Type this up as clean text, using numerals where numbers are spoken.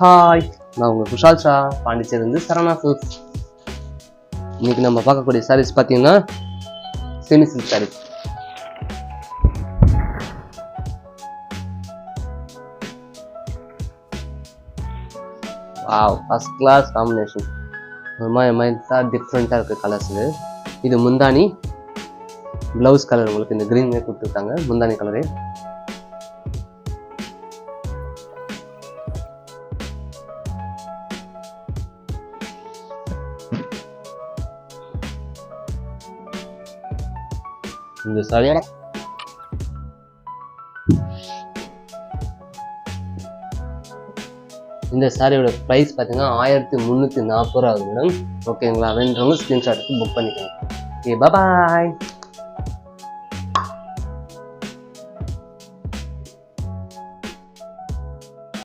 Hi, நான் உங்கள் குஷால் ஷா, பாண்டிச்சேரியிலிருந்து சரவணா சில்க்ஸ். இன்னைக்கு நம்ம பார்க்கக்கூடிய சாரீஸ் பார்த்தீங்கன்னா semi silk saris. Wow, first class combination. ஒரு மாதிரி டிஃப்ரெண்ட்டாக இருக்குது கலர்ஸ். இது முந்தானி, ப்ளவுஸ் கலர் உங்களுக்கு இந்த க்ரீன்லேயே கொடுத்துருக்காங்க. முந்தானி கலரு. இந்த சாரியோட ப்ரைஸ் பார்த்தீங்கன்னா 1340 ரூபா ஆகுது மேடம். ஓகேங்களா? வேணுன்றவங்க ஸ்க்ரீன்ஷாட் எடுத்து புக் பண்ணிக்கோங்க. ஓகே, பாய்.